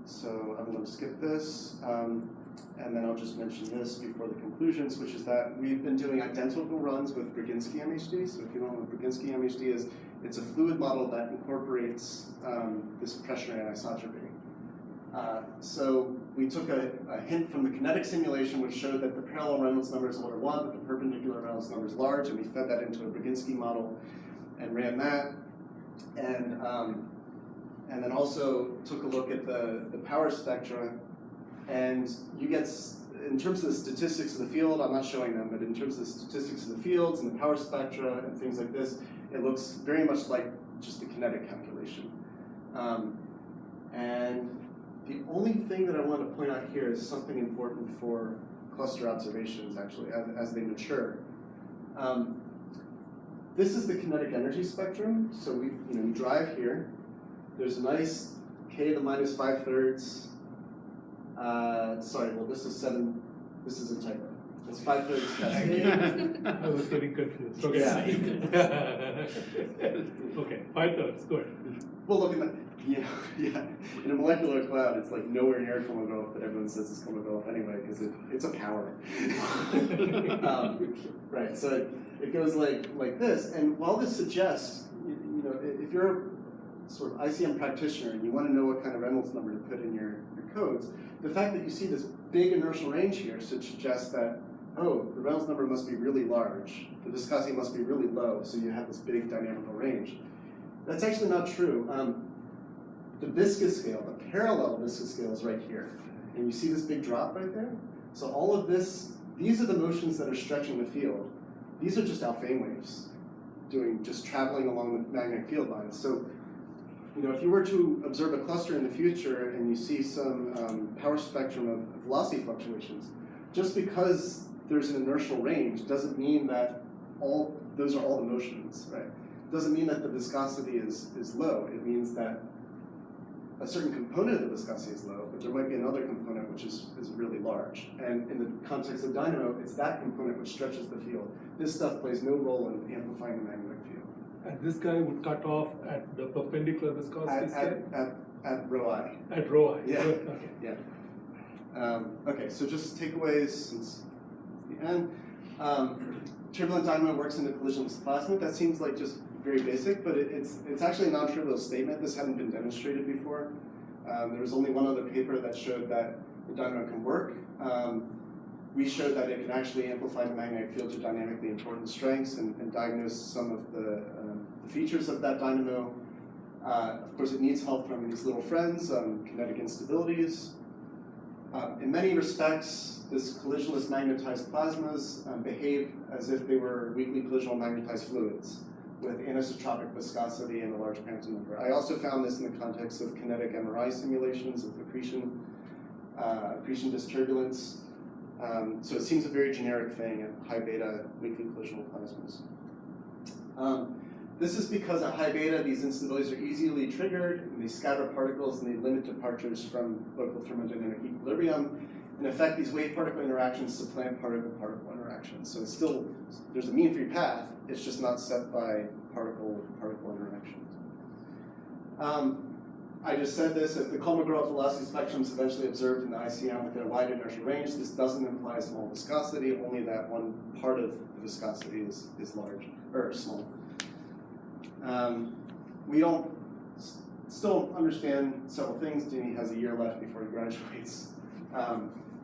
So I'm going to skip this, and then I'll just mention this before the conclusions, which is that we've been doing identical runs with Brzezinski MHD. So if you don't know what Brzezinski MHD is, it's a fluid model that incorporates this pressure anisotropy. So we took a hint from the kinetic simulation, which showed that the parallel Reynolds number is order 1, but the perpendicular Reynolds number is large, and we fed that into a Brzezinski model and ran that. And then also took a look at the power spectra, and you get, in terms of the statistics of the field, I'm not showing them, but in terms of the statistics of the fields and the power spectra and things like this, it looks very much like just the kinetic calculation. And the only thing that I want to point out here is something important for cluster observations, actually, as they mature. This is the kinetic energy spectrum. So we drive here. There's a nice k to the minus 5/3. Sorry, well this is 7. This is a typo. It's 5/3 cascade. I was getting confused. Okay. Yeah. Okay, 5/3. Good. Well, look at that. Yeah. In a molecular cloud, it's like nowhere near Kolmogorov, but everyone says it's Kolmogorov anyway because it's a power. Right. So it goes like this, and while this suggests, if you're a sort of ICM practitioner and you want to know what kind of Reynolds number to put in your codes, the fact that you see this big inertial range here suggests that, oh, the Reynolds number must be really large, the viscosity must be really low, so you have this big dynamical range. That's actually not true. The viscous scale, the parallel viscous scale is right here. And you see this big drop right there? So all of this, these are the motions that are stretching the field. These are just Alfvén waves, just traveling along the magnetic field lines. So, if you were to observe a cluster in the future and you see some power spectrum of velocity fluctuations, just because there's an inertial range doesn't mean that those are all the motions, right? Doesn't mean that the viscosity is low. It means that a certain component of the viscosity is low, but there might be another component which is really large. And in the context of Dynamo, it's that component which stretches the field. This stuff plays no role in amplifying the magnetic field. And this guy would cut off at the perpendicular viscosity scale? At rho I. At rho I. Yeah. Okay. Yeah. Okay, so just takeaways since it's the end. Turbulent dynamo works in the collisionless plasma. That seems like just very basic, but it's actually a non-trivial statement. This hadn't been demonstrated before. There was only one other paper that showed that the dynamo can work. We showed that it can actually amplify the magnetic field to dynamically important strengths and diagnose some of the features of that dynamo. Of course, it needs help from these little friends, kinetic instabilities. In many respects, this collisionless magnetized plasmas behave as if they were weakly collisional magnetized fluids with anisotropic viscosity and a large Prandtl number. I also found this in the context of kinetic MRI simulations of accretion disk turbulence. So it seems a very generic thing in high beta weakly collisional plasmas. This is because at high beta, these instabilities are easily triggered, and they scatter particles and they limit departures from local thermodynamic equilibrium. In effect, these wave-particle interactions supplant particle-particle interactions. So it's still, there's a mean free path, it's just not set by particle-particle interactions. I just said this, if the Kolmogorov velocity spectrum is eventually observed in the ICM with their wide inertial range, this doesn't imply small viscosity, only that one part of the viscosity is large, or small. We still understand several things. Jimmy has a year left before he graduates.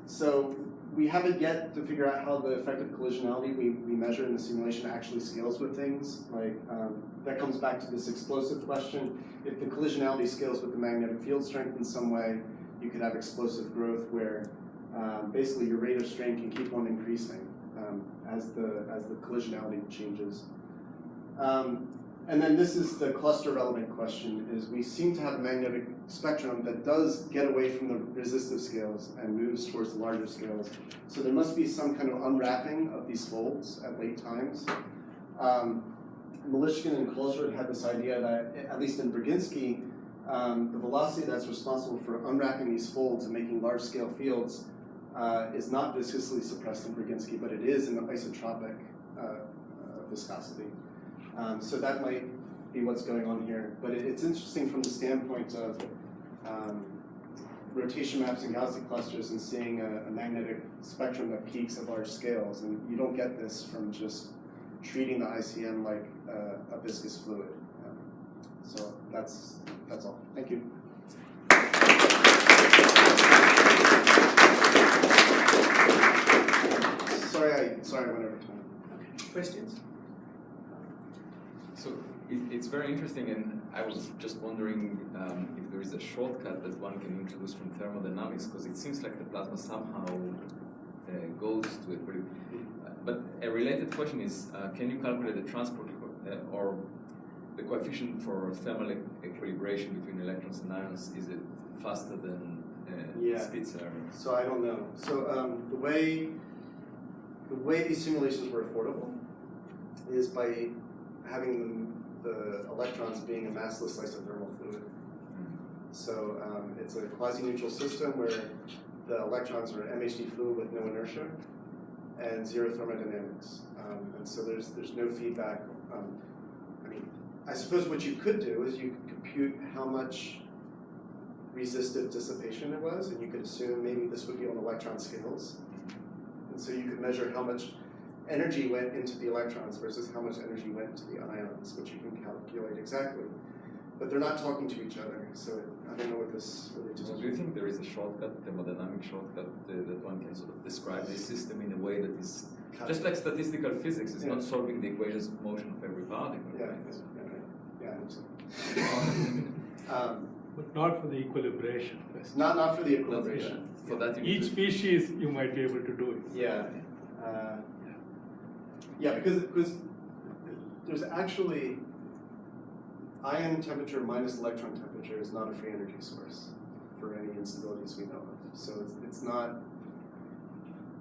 So we haven't yet to figure out how the effective collisionality we measure in the simulation actually scales with things. Like that comes back to this explosive question. If the collisionality scales with the magnetic field strength in some way, you could have explosive growth where basically your rate of strain can keep on increasing as the collisionality changes. And then this is the cluster relevant question, is we seem to have a magnetic spectrum that does get away from the resistive scales and moves towards the larger scales. So there must be some kind of unwrapping of these folds at late times. Malishkin and Kolzrud had this idea that, at least in Brzezinski, the velocity that's responsible for unwrapping these folds and making large scale fields is not viscously suppressed in Brzezinski, but it is in the isotropic viscosity. So that might be what's going on here. But it's interesting from the standpoint of rotation maps and galaxy clusters and seeing a magnetic spectrum that peaks at large scales. And you don't get this from just treating the ICM like a viscous fluid. So that's all. Thank you. Sorry I went over time. Okay. Questions? So it's very interesting, and I was just wondering if there is a shortcut that one can introduce from thermodynamics, because it seems like the plasma somehow goes to it. But a related question is, can you calculate the transport or the coefficient for thermal equilibration between electrons and ions? Is it faster than Spitzer? So I don't know. So the way these simulations were affordable is by having the electrons being a massless isothermal fluid. So it's a quasi-neutral system where the electrons are MHD fluid with no inertia and zero thermodynamics. And so there's no feedback. I suppose what you could do is you could compute how much resistive dissipation there was, and you could assume maybe this would be on electron scales. And so you could measure how much energy went into the electrons versus how much energy went to the ions, which you can calculate exactly. But they're not talking to each other, so I don't know what this really tells you. So do you think there is a shortcut, thermodynamic shortcut, that one can sort of describe this system in a way that is just like statistical physics? It's not solving the equations of motion of every particle. Yeah, right? I hope so. But not for the equilibration. Not for the equilibration. For that Each species you might be able to do it. Yeah, because there's actually ion temperature minus electron temperature is not a free energy source for any instabilities we know of. So it's not.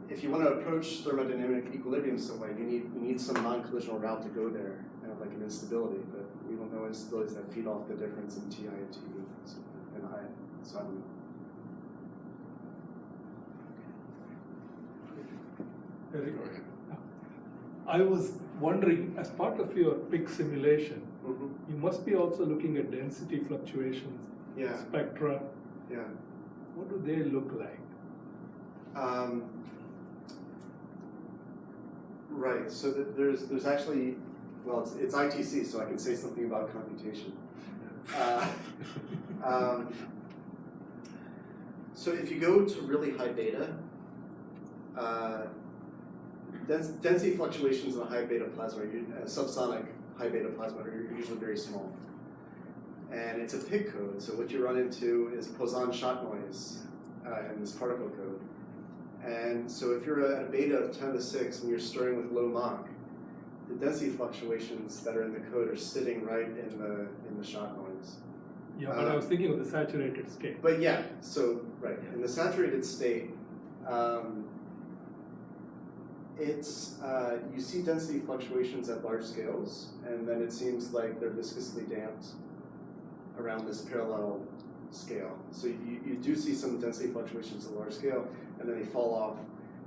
If you want to approach thermodynamic equilibrium some way, you need some non-collisional route to go there, like an instability. But we don't know instabilities that feed off the difference in Ti and Tb and I. So I don't know. Very good. I was wondering, as part of your PIC simulation, you must be also looking at density fluctuations, spectra. Yeah. What do they look like? Right. So there's actually, well, it's ITC, so I can say something about computation. So if you go to really high beta, density fluctuations in a high beta plasma, subsonic high beta plasma, are usually very small. And it's a PIC code, so what you run into is Poisson shot noise in this particle code. And so if you're at a beta of 10 to the 6 and you're stirring with low Mach, the density fluctuations that are in the code are sitting right in the shot noise. Yeah, but I was thinking of the saturated state. But yeah, so right, in the saturated state, you see density fluctuations at large scales, and then it seems like they're viscously damped around this parallel scale. So you do see some density fluctuations at large scale, and then they fall off.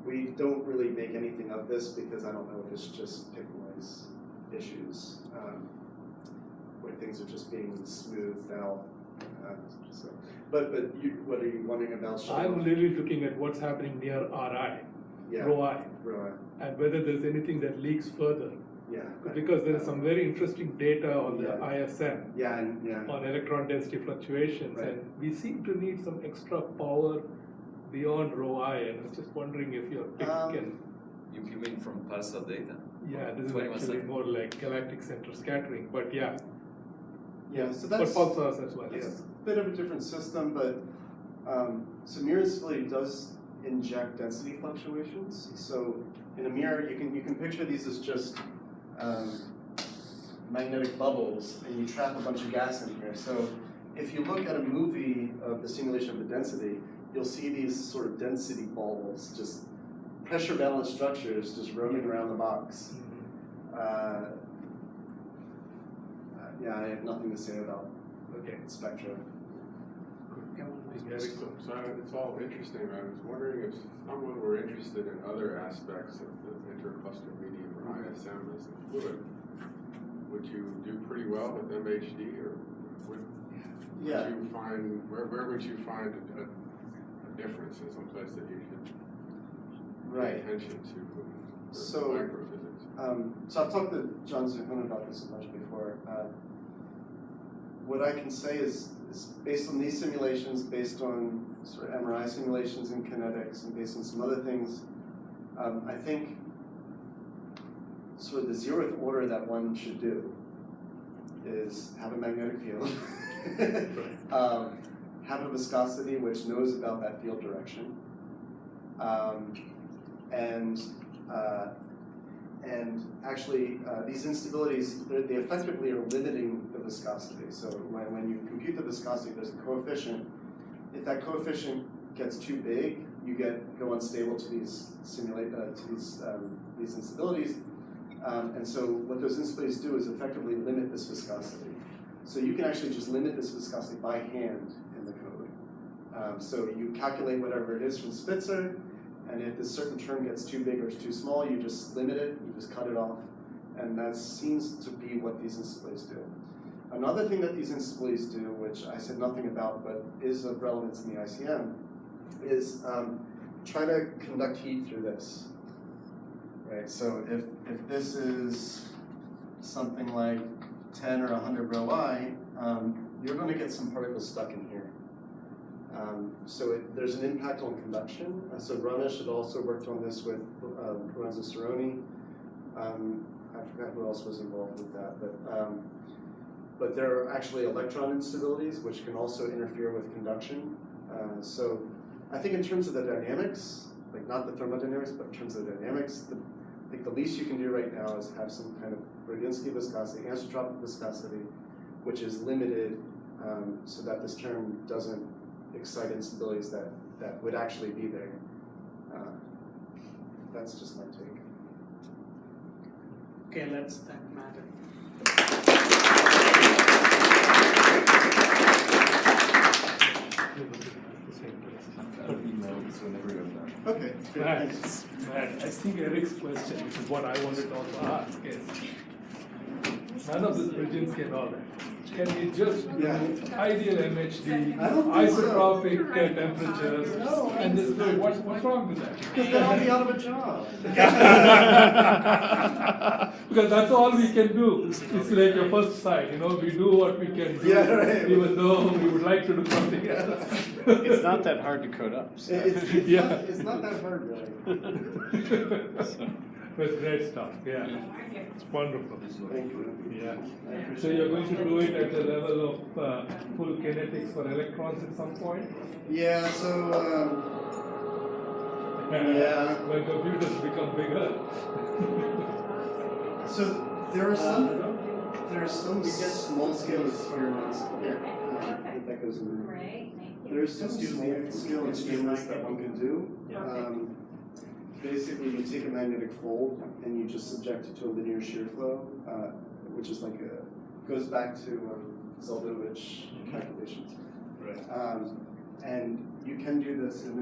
We don't really make anything of this because I don't know if it's just PIC noise issues, where things are just being smoothed out. But what are you wondering about? I'm really looking at what's happening near Ri, rho I, and whether there's anything that leaks further. Yeah. Because there is some very interesting data on the ISM and on electron density fluctutions, and we seem to need some extra power beyond rho I, and I was just wondering if your pick can. You mean from pulsar data? Yeah, this is 21 actually seconds. more like galactic center scattering, but yeah. Yeah, so But that's pulsars as well. it's Yes. a bit of a different system, but so mirror instability does inject density fluctuations. So in a mirror, you can picture these as just magnetic bubbles, and you trap a bunch of gas in here. So if you look at a movie of the simulation of the density, you'll see these sort of density balls, just pressure balanced structures just roaming around the box. Yeah, I have nothing to say about spectra. So it's all interesting. I was wondering if someone were interested in other aspects of the intercluster medium or ISM as a fluid. Would you do pretty well with MHD, or would you find where would you find a difference in some place that you should pay attention to So, microphysics? So I've talked to John Zeeman about this a bunch before. What I can say is based on these simulations, based on sort of MRI simulations and kinetics, and based on some other things, I think sort of the zeroth order that one should do is have a magnetic field, have a viscosity which knows about that field direction, and actually, these instabilities, they effectively are limiting the viscosity. So when you compute the viscosity, there's a coefficient. If that coefficient gets too big, you go unstable to these instabilities. And so what those instabilities do is effectively limit this viscosity. So you can actually just limit this viscosity by hand in the code. So you calculate whatever it is from Spitzer, and if this certain term gets too big or too small, you just limit it, you just cut it off. And that seems to be what these instabilities do. Another thing that these instabilities do, which I said nothing about, but is of relevance in the ICM, is try to conduct heat through this. Right, so if this is something like 10 or 100 rho I, you're going to get some particles stuck in here. So there's an impact on conduction. So Ramesh had also worked on this with Lorenzo Cerrone. I forgot who else was involved with that, but there are actually electron instabilities which can also interfere with conduction. So I think in terms of the dynamics, like not the thermodynamics, but in terms of the dynamics, I think the least you can do right now is have some kind of Radinsky viscosity, anisotropic viscosity, which is limited so that this term doesn't excite instabilities that would actually be there. That's just my take. Okay, let's thank Matt. Okay, good, thanks. Matt, I think Eric's question, which is what I wanted to also ask, is none of this Brzezinski and all that. Can we just do ideal MHD, isotropic temperatures, and just go, what's wrong with that? Because then I'll be out of a job. Because that's all we can do. It's like your first side, we do what we can do, even though we would like to do something else. It's not that hard to code up. So. It's not that hard, really. That's great stuff, It's wonderful. Thank you. So you're going to do it at the level of full kinetics for electrons at some point? Yeah, so, When computers become bigger. So there are some small scale experiments here. I think that goes in there. There's some small scale experiments that one can do. Basically, you take a magnetic fold and you just subject it to a linear shear flow, which is like goes back to Zeldovich calculations. Right. And you can do this in